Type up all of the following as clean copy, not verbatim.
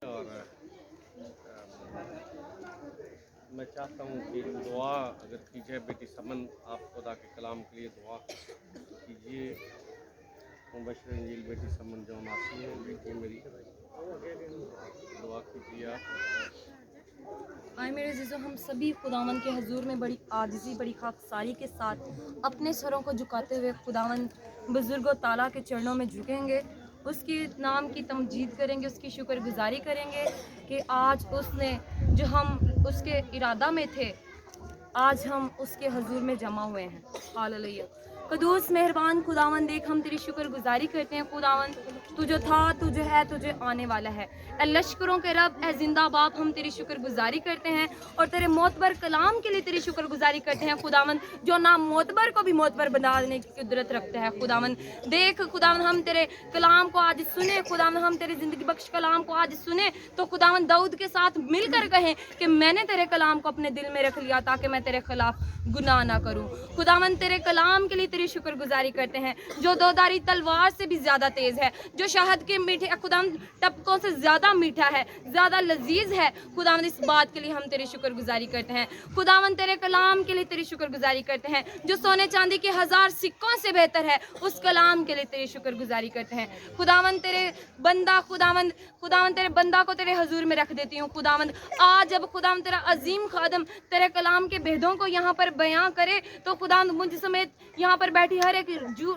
اور میں چاہتا ہوں کہ دعا اگر کی جائے بیٹی سمن آپ خدا کے کلام کے لیے دعا کیجیے. مبشر انجیل بیٹی سمن جو ناسی ہے بیٹی میری دعا کیجیے آپ. آئے میرے عزیزو، ہم سبھی خداوند کے حضور میں بڑی عاجزی بڑی خاکساری کے ساتھ اپنے سروں کو جھکاتے ہوئے خداوند بزرگ و تعالیٰ کے چرنوں میں جھکیں گے. اس کی نام کی تمجید کریں گے، اس کی شکر گزاری کریں گے کہ آج اس نے جو ہم اس کے ارادہ میں تھے، آج ہم اس کے حضور میں جمع ہوئے ہیں. ہاللیلویہ. قدوس مہربان خداوند، دیکھ ہم تیری شکر گزاری کرتے ہیں خداوند. تو جو تھا، تو جو ہے، تجھے آنے والا ہے. اے لشکروں کے رب، اے زندہ باپ، ہم تیری شکر گزاری کرتے ہیں اور تیرے معتبر کلام کے لیے تیری شکر گزاری کرتے ہیں خداوند، جو نام معتبر کو بھی معتبر بنانے کی قدرت رکھتا ہے خداوند. دیکھ خداوند، ہم تیرے کلام کو آج سنیں خداوند، ہم تیرے زندگی بخش کلام کو آج سنیں تو خداوند داؤد کے ساتھ مل کر کہیں کہ میں نے تیرے کلام کو اپنے دل میں رکھ لیا تاکہ میں تیرے خلاف گناہ نہ کروں. خداوند تیرے کلام کے لیے تیری شکر گزاری کرتے ہیں جو دوداری تلوار سے بھی زیادہ تیز ہے، جو شہد کے میٹھے خداوند ٹپکوں سے زیادہ میٹھا ہے، زیادہ لذیذ ہے. خداوند اس بات کے لیے ہم تیری شکر گزاری کرتے ہیں. خداوند تیرے کلام کے لیے تیری شکر گزاری کرتے ہیں جو سونے چاندی کے 1000 سکوں سے بہتر ہے. اس کلام کے لیے تیری شکر گزاری کرتے ہیں. خداوند تیرے بندہ خداوند تیرے بندہ کو تیرے حضور میں رکھ دیتی ہوں خداوند. آج جب خداوند تیرا عظیم خادم تیرے کلام کے بھیدوں کو یہاں پر بیاں کرے تو خداوند مجھ سمیت یہاں پر بیٹھی ہر ایک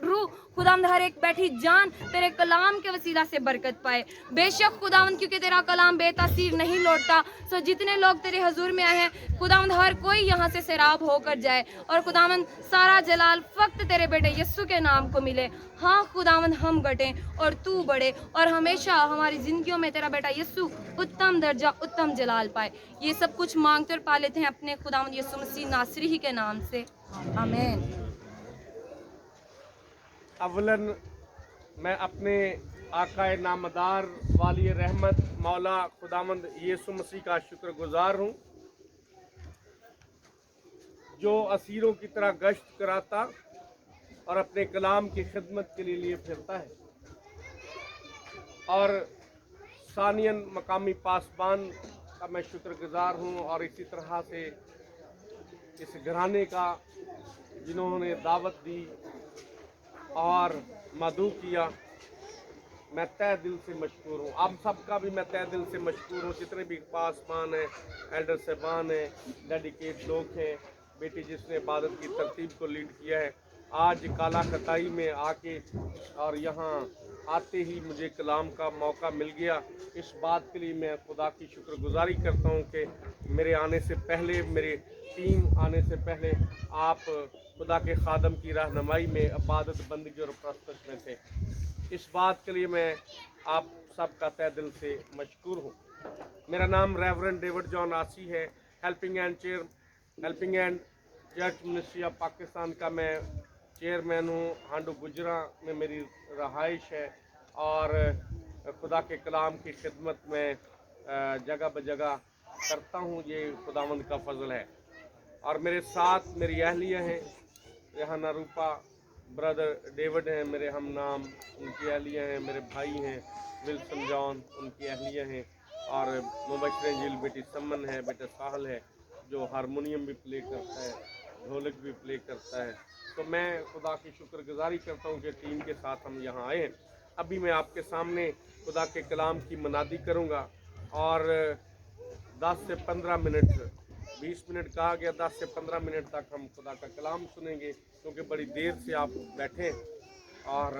روح خداوند، ہر ایک بیٹھی جان تیرے کلام کے وسیلہ سے برکت پائے. بے شک خداوند، کیونکہ تیرا کلام بے تاثیر نہیں لوٹتا، سو جتنے لوگ تیرے حضور میں آئے ہیں خداوند ہر کوئی یہاں سے سیراب ہو کر جائے اور خداوند سارا جلال فقط تیرے بیٹے یسوع کے نام کو ملے. ہاں خداوند، ہم گٹیں اور تو بڑھے اور ہمیشہ ہماری زندگیوں میں تیرا بیٹا یسوع اتم درجہ اتم جلال پائے. یہ سب کچھ مانگتے اور پا لیتے ہیں اپنے خداوند یسوع مسیح ناصری ہی کے نام سے، آمین. اولاً میں اپنے آقا نامدار والی رحمت مولا خداوند یسوع مسیح کا شکر گزار ہوں جو اسیروں کی طرح گشت کراتا اور اپنے کلام کی خدمت کے لیے پھرتا ہے. اور ثانیاً مقامی پاسبان کا میں شکر گزار ہوں، اور اسی طرح سے اس گھرانے کا جنہوں نے دعوت دی اور مدعو کیا. میں تہ دل سے مشکور ہوں. آپ سب کا بھی میں تہ دل سے مشکور ہوں، جتنے بھی پاسبان ہیں، ایلڈر صاحبان ہیں، ڈیڈیکیٹ لوگ ہیں. بیٹی جس نے عبادت کی ترتیب کو لیڈ کیا ہے، آج کالا خطائی میں آ کے اور یہاں آتے ہی مجھے کلام کا موقع مل گیا. اس بات کے لیے میں خدا کی شکر گزاری کرتا ہوں کہ میرے آنے سے پہلے، میرے ٹیم آنے سے پہلے آپ خدا کے خادم کی رہنمائی میں عبادت بندگی اور پرستش میں تھے. اس بات کے لیے میں آپ سب کا تہ دل سے مشکور ہوں. میرا نام ریورنڈ ڈیوڈ جان آسی ہے. Helping and church ministry of Pakistan کا میں چیئرمین ہوں. ہانڈو گجرا میں میری رہائش ہے اور خدا کے کلام کی خدمت میں جگہ بجگہ کرتا ہوں. یہ خداوند کا فضل ہے. اور میرے ساتھ میری اہلیہ ہیں، ریحانہ روپا، برادر ڈیوڈ ہیں میرے ہم نام، ان کی اہلیہ ہیں. میرے بھائی ہیں ولسن جان، ان کی اہلیہ ہیں. اور مبشر انجیل بیٹی سمن ہے، بیٹا ساحل ہے جو ہارمونیم بھی پلے کرتا ہے، ڈھولک بھی پلے کرتا ہے. تو میں خدا کی شکر گزاری کرتا ہوں کہ ٹیم کے ساتھ ہم یہاں آئے ہیں. ابھی میں آپ کے سامنے خدا کے کلام کی منادی کروں گا اور 10 سے 15 منٹ، 20 منٹ کہا گیا، 10 سے 15 منٹ تک ہم خدا کا کلام سنیں گے کیونکہ بڑی دیر سے آپ بیٹھے اور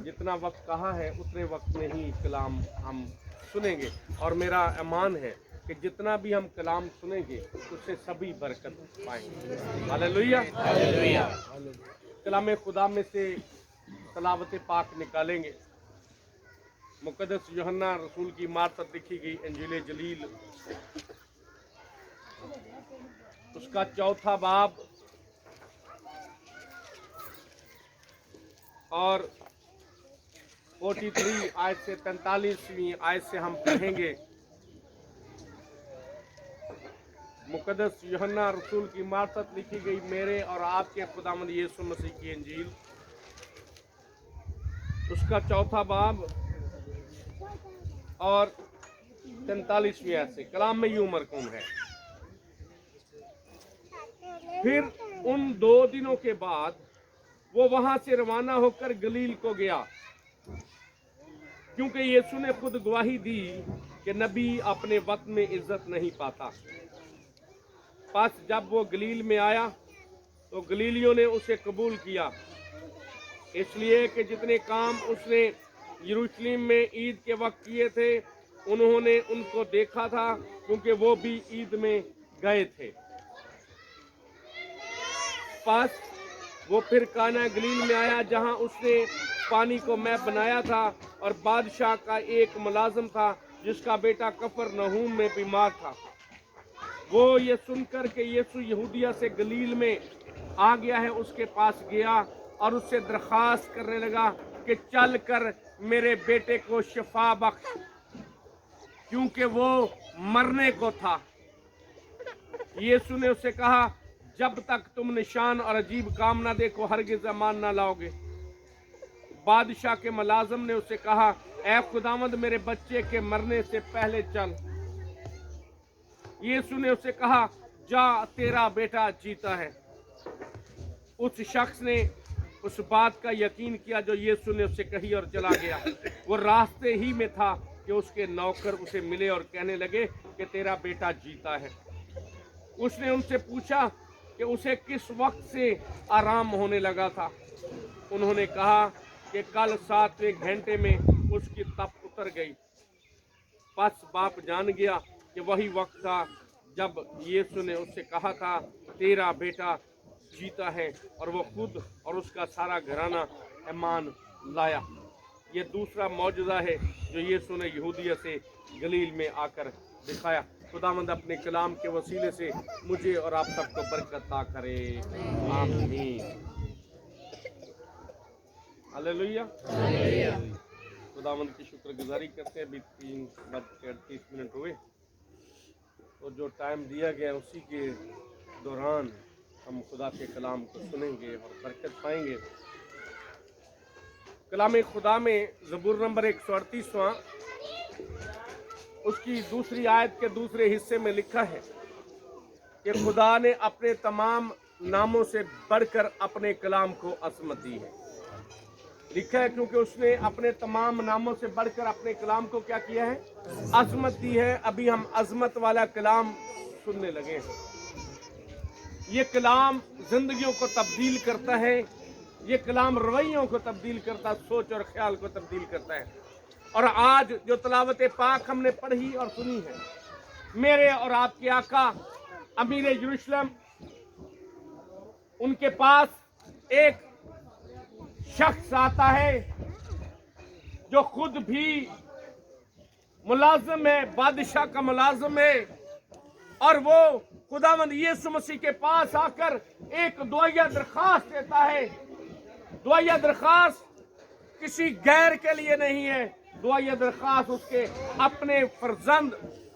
جتنا وقت کہا ہے اتنے وقت میں ہی کلام ہم سنیں گے. اور میرا ایمان ہے کہ جتنا بھی ہم کلام سنیں گے اس سے سبھی برکت پائیں گے. ہاللیلویہ. کلام خدا میں سے تلاوت پاک نکالیں گے. مقدس یوحنا رسول کی مارفت لکھی گئی انجیل جلیل، اس کا 4 باب اور 43 آیت سے 43ویں آیت سے ہم پڑھیں گے. مقدس یوحنا رسول کی مارفت لکھی گئی میرے اور آپ کے خداوند یسوع مسیح کی انجیل، اس کا 4 باب اور 43वीं आयत से कलाम में यूं मरकूम है। फिर उन 2 दिनों के बाद वो वहां से रवाना होकर गलील को गया, क्योंकि यीशु ने खुद गवाही दी कि नबी अपने वतन में इज्जत नहीं पाता। बस जब वो गलील में आया तो गलीलियों ने उसे कबूल किया, इसलिए कि जितने काम उसने यरूशलेम में ईद के वक्त किए थे उन्होंने उनको देखा था, क्योंकि वो भी ईद में गए थे। बस वो फिर काना गलील में आया, जहां उसने पानी को मैं बनाया था, और बादशाह का एक मुलाजिम था जिसका बेटा कफरनहूम में बीमार था। वो ये सुनकर कि यीशु यहूदिया से गलील में आ गया है, उसके पास गया और उससे दरख्वास्त करने लगा कि चल कर मेरे बेटे को शिफा बख्श, क्योंकि वो मरने को था। यीशु ने उससे कहा, जब तक तुम निशान और अजीब काम ना देखो हरगिज़ ईमान ना लाओगे। बादशाह के मुलाजिम ने उससे कहा, ऐ खुदावंद मेरे बच्चे के मरने से पहले चल। यीशु ने उससे कहा, जा तेरा बेटा जीता है। उस शख्स ने उस बात का यकीन किया जो यीशु ने उससे कही और चला गया। वो रास्ते ही में था कि उसके नौकर उसे मिले और कहने लगे कि तेरा बेटा जीता है। उसने उनसे पूछा कि उसे किस वक्त से आराम होने लगा था। उन्होंने कहा कि कल 7वें घंटे में उसकी तप उतर गई। बस बाप जान गया कि वही वक्त था जब यीशु ने उससे कहा था, तेरा बेटा जीता है, और वो खुद और उसका सारा घराना ईमान लाया। ये दूसरा मौजज़ा है जो यीशु ने यहूदिया से गलील में आकर दिखाया। खुदावंद अपने कलाम के वसीले से मुझे और आप सबको बरकत अता करे, आमीन। हालेलुया। खुदावंद की शुक्रगुजारी करते हैं। अभी 3:38 हुए, तो जो टाइम दिया गया उसी के दौरान हम खुदा के कलाम को सुनेंगे और बरकत पाएंगे। कलाम खुदा में ज़बूर नंबर 138वां उसकी दूसरी आयत के दूसरे हिस्से में लिखा है कि खुदा ने अपने तमाम नामों से बढ़कर अपने कलाम को अज़मत दी है। लिखा है क्योंकि उसने अपने तमाम नामों से बढ़कर अपने कलाम को क्या किया है, अज़मत दी है। अभी हम अज़मत वाला कलाम सुनने लगे हैं। ये कलाम जिंदगियों को तब्दील करता है, ये कलाम रवैयों को तब्दील करता है, सोच और ख्याल को तब्दील करता है। और आज जो तलावत पाक हमने पढ़ी और सुनी है, मेरे और आपके आका अमीर यरूशलेम, उनके पास एक शख्स आता है जो खुद भी मुलाजिम है, बादशाह का मुलाजिम है, और वो खुदावंद यीशु मसीह के पास आकर एक दुआया दरखास्त देता है। दुआया दरखास्त किसी गैर के लिए नहीं है, दुआया दरखास्त उसके अपने फर्जंद,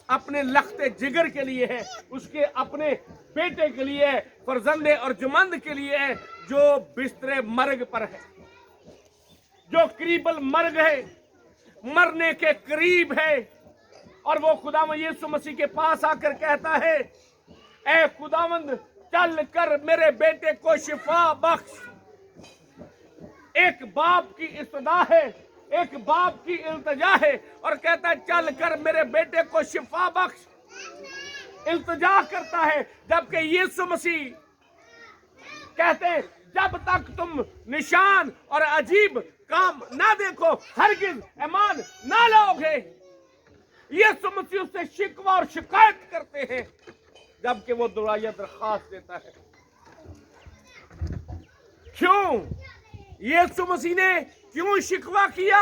अपने लख्ते जिगर के लिए है, उसके अपने बेटे के लिए है, फर्जंदे और जुमंद के लिए है, जो बिस्तरे मर्ग पर है, जो करीबल मर्ग है, मरने के करीब है। और वो खुदावंद यीशु मसीह के पास आकर कहता है, ऐ खुदावंद चल कर मेरे बेटे को शिफा बख्श। एक बाप की इस्तदा है, एक बाप की इल्तिजा है, और कहता है चल कर मेरे बेटे को शिफा बख्श। इल्तिजा करता है, जबकि यीशु मसीह कहते हैं जब तक तुम निशान और अजीब काम ना देखो हरगिज ईमान ना लाओगे। यीशु मसीह उससे शिकवा और शिकायत करते हैं, जबकि वो दुआया दरखास्त देता है। क्यों यीशु मसीह ने क्यों शिकवा किया?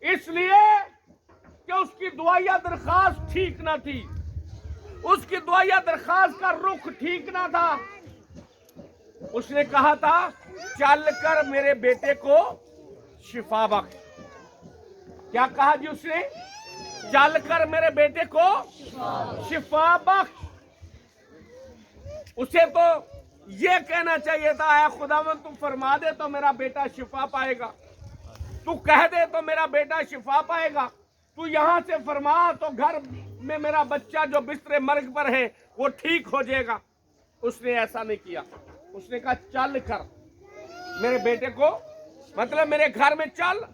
इसलिए कि उसकी दुआया दरखास्त ठीक ना थी, उसकी दुआया दरखास्त का रुख ठीक ना था। उसने कहा था चल कर मेरे बेटे को शिफा बख्श। क्या कहा जी उसने? चल कर मेरे बेटे को शिफा बख्श। उसे तो ये कहना चाहिए था, ऐ खुदावंद तू फरमा दे तो मेरा बेटा शिफा पाएगा, तू कह दे तो मेरा बेटा शिफा पाएगा। तू यहाँ से फरमा तो घर में मेरा बच्चा जो बिस्तरे मर्ग पर है वो ठीक हो जाएगा। उसने ऐसा नहीं किया। उसने कहा चल कर मेरे बेटे को, मतलब मेरे घर में चल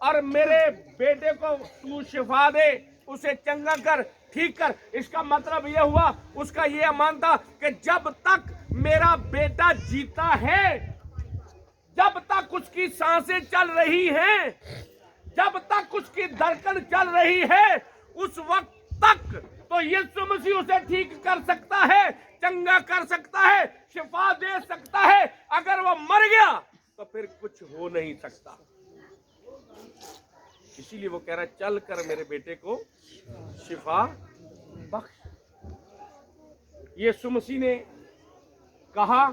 और मेरे बेटे को तू शिफा दे, उसे चंगा कर, ठीक कर। इसका मतलब यह हुआ, उसका यह मान था कि जब तक मेरा बेटा जीता है, जब तक उसकी सांसें चल रही हैं, जब तक उसकी धड़कन चल रही है, उस वक्त तक तो यीशु मसीह उसे ठीक कर सकता है, चंगा कर सकता है, शिफा दे सकता है। अगर वो मर गया तो फिर कुछ हो नहीं सकता। इसीलिए वो कह रहा है चल कर मेरे बेटे को शिफा बख्श। यीशु मसीह ने कहा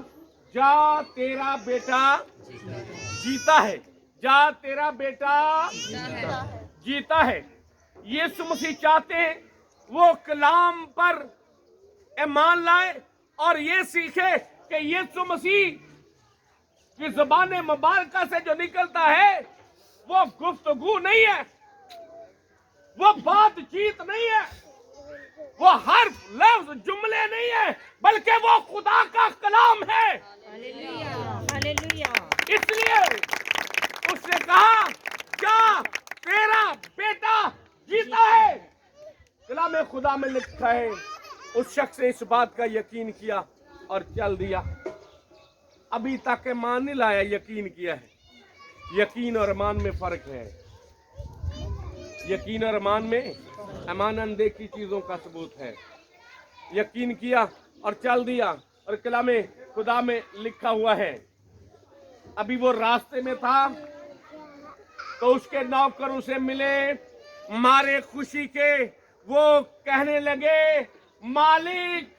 जा तेरा बेटा जीता है, जा तेरा बेटा जीता है। यीशु मसीह चाहते हैं वो कलाम पर ईमान लाए और ये सीखे कि यीशु मसीह की ज़बान मुबारका से जो निकलता है वो गुफ्तगू नहीं है, वो बातचीत नहीं है, वो हर लफ्ज जुमले नहीं है, बल्कि वो खुदा का कलाम है। इसलिए उसने कहा क्या तेरा बेटा जीता है। कलाम खुदा में लिखा है उस शख्स ने इस बात का यकीन किया और चल दिया। अभी तक ईमान नहीं लाया, यकीन किया है। यकीन और ईमान में फर्क है। यकीन और ईमान में, ईमान अनदेखी चीजों का सबूत है। यकीन किया और चल दिया। और कलाम खुदा में लिखा हुआ है अभी वो रास्ते में था तो उसके नौकर उसे मिले, मारे खुशी के वो कहने लगे मालिक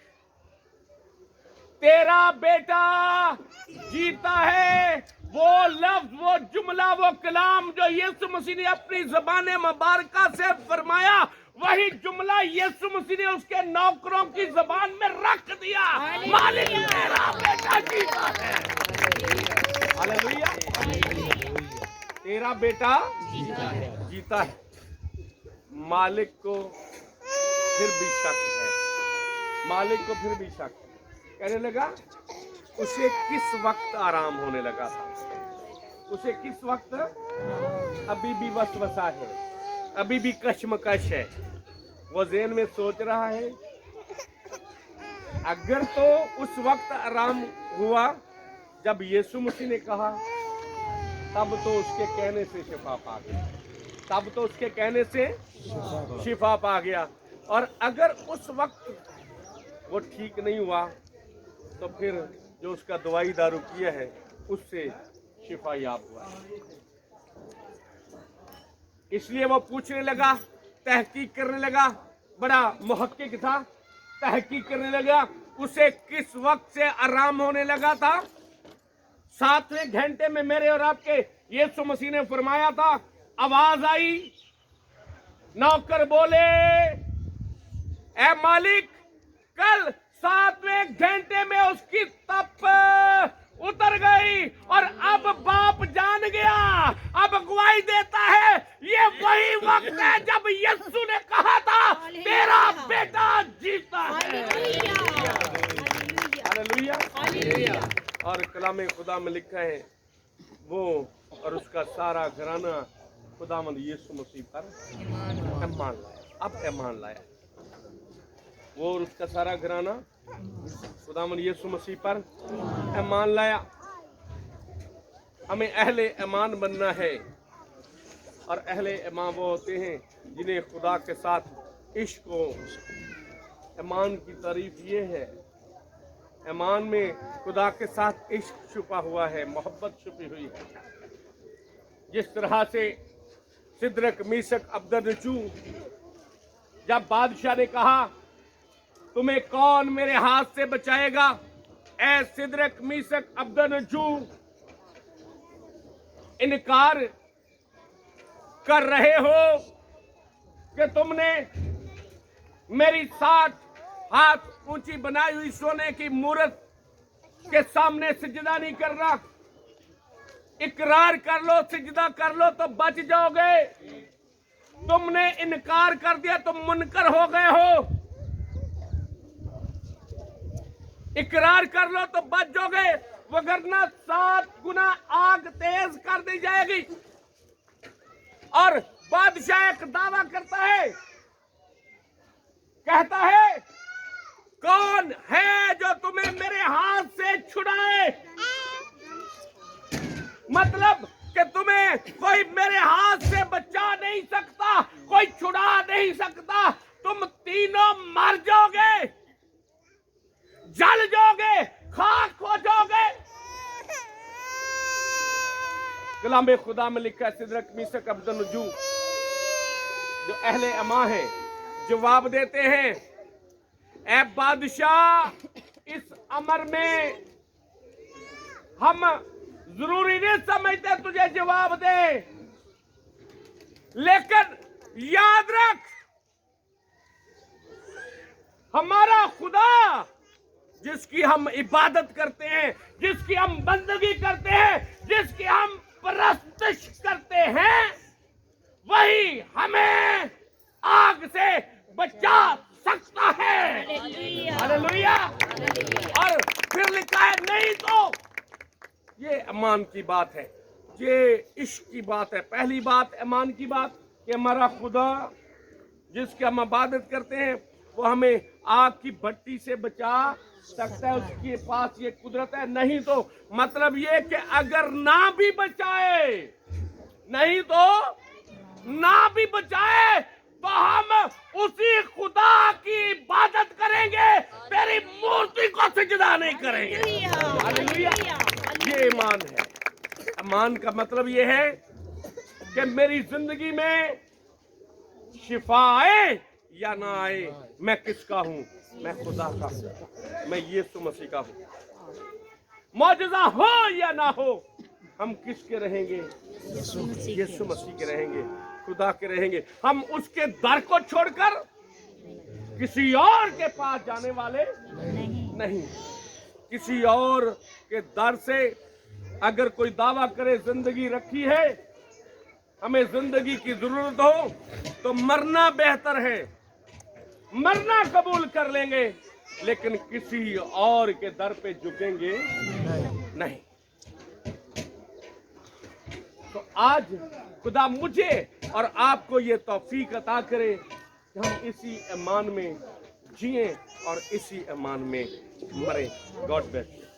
तेरा बेटा जीता है। वो लफ्ज, वो जुमला, वो कलाम जो यीशु मसीह ने अपनी ज़बान मुबारका से फरमाया, वही जुमला यीशु मसीह ने उसके नौकरों की ज़बान में रख दिया। मालिक तेरा बेटा जीता है। हालेलुया। तेरा बेटा जीता है। मालिक को फिर भी शक है, मालिक को फिर भी शक है। कहने लगा उसे किस वक्त आराम होने लगा था, उसे किस वक्त, अभी भी वसवसा है, अभी भी कश्मकश है। वो ज़हन में सोच रहा है अगर तो उस वक्त आराम हुआ जब यीशु मसीह ने कहा, तब तो उसके कहने से शिफा पा गया, तब तो उसके कहने से शिफा पा गया। और अगर उस वक्त वो ठीक नहीं हुआ तो फिर जो उसका दवाई दारू किया है उससे शिफा याब हुआ। इसलिए वो पूछने लगा, तहकीक करने लगा, बड़ा मुहक्किक था, तहकीक करने लगा उसे किस वक्त से आराम होने लगा था। 7वें घंटे में मेरे और आपके यीशु मसीह ने फरमाया था। आवाज आई, नौकर बोले ऐ मालिक कल 7वें घंटे में उसकी तप उतर गई और अब बाप जान गया, अब गवाही देता है ये वही वक्त है जब यीशु ने कहा था तेरा बेटा जीता है। हालेलुया। और कलाम खुदा में लिखा है वो और उसका सारा घराना खुदावंद यीशु मसीह पर ईमान लाया। अब ईमान लाया वो और उसका सारा घराना खुदावंद यीशु मसीह पर ईमान लाया। हमें अहले ईमान बनना है और अहले ईमान वो होते हैं जिन्हें खुदा के साथ इश्क हो। ईमान की तारीफ ये है, ईमान में खुदा के साथ इश्क छुपा हुआ है, मोहब्बत छुपी हुई है। जिस तरह से सिदरक मीशक अब्दनजू जब बादशाह ने कहा तुम्हें कौन मेरे हाथ से बचाएगा, ऐ सिदरक मीशक अब्दनजू इनकार कर रहे हो कि तुमने मेरी 60 हाथ ऊंची बनाई हुई सोने की मूरत के सामने सिजदा नहीं करना। इकरार कर लो, सिजदा कर लो तो बच जाओगे। तुमने इनकार कर दिया, तुम मुनकर हो गए हो। इकरार कर लो तो बच जाओगे, वगरना 7 गुना आग तेज कर दी जाएगी। और बादशाह एक दावा करता है, कहता है, कौन है जो तुम्हें मेरे हाथ से छुड़ाए? मतलब कि तुम्हें कोई मेरे हाथ से बचा नहीं सकता, कोई छुड़ा नहीं सकता। तुम तीनों मर जाओगे, जल जाओगे, खाक हो जाओगे। कलाम खुदा में लिखा है, सिदरक मीसक अब्दुन्नुजू जो अहले अमा है जवाब देते हैं, ऐ बादशाह, इस अमर में हम जरूरी नहीं समझते तुझे जवाब दे, लेकिन याद रख, हमारा खुदा जिसकी हम इबादत करते हैं, जिसकी हम बंदगी करते हैं, जिसकी हम परस्तिश करते हैं, वही हमें आग से बचा सकता है। हालेलुया। और फिर लिखा है, नहीं तो ये ईमान की बात है, ये इश्क की बात है। पहली बात ईमान की बात कि हमारा खुदा जिसकी हम इबादत करते हैं वो हमें आग की भट्टी से बचा सकता है, उसके पास ये कुदरत है। नहीं तो मतलब ये कि अगर ना भी बचाए, नहीं तो ना भी बचाए, तो हम उसी खुदा की इबादत करेंगे, तेरी मूर्ति को सजदा नहीं करेंगे। हालेलुया। ये ईमान है। ईमान का मतलब ये है कि मेरी जिंदगी में शिफा आए या ना आए, मैं किसका हूं? मैं खुदा का हूं, मैं यीशु मसीह का हूं। मौजूदा हो या ना हो, हम किसके रहेंगे? यीशु मसीह के रहेंगे, खुदा के रहेंगे। हम उसके दर को छोड़कर किसी और के पास जाने वाले नहीं। किसी और के दर से अगर कोई दावा करे जिंदगी रखी है, हमें जिंदगी की जरूरत हो, तो मरना बेहतर है। मरना कबूल कर लेंगे, लेकिन किसी और के दर पे झुकेंगे नहीं। तो आज खुदा मुझे और आपको ये तौफीक अता करे कि हम इसी ईमान में जिएं और इसी ईमान में मरें। God bless.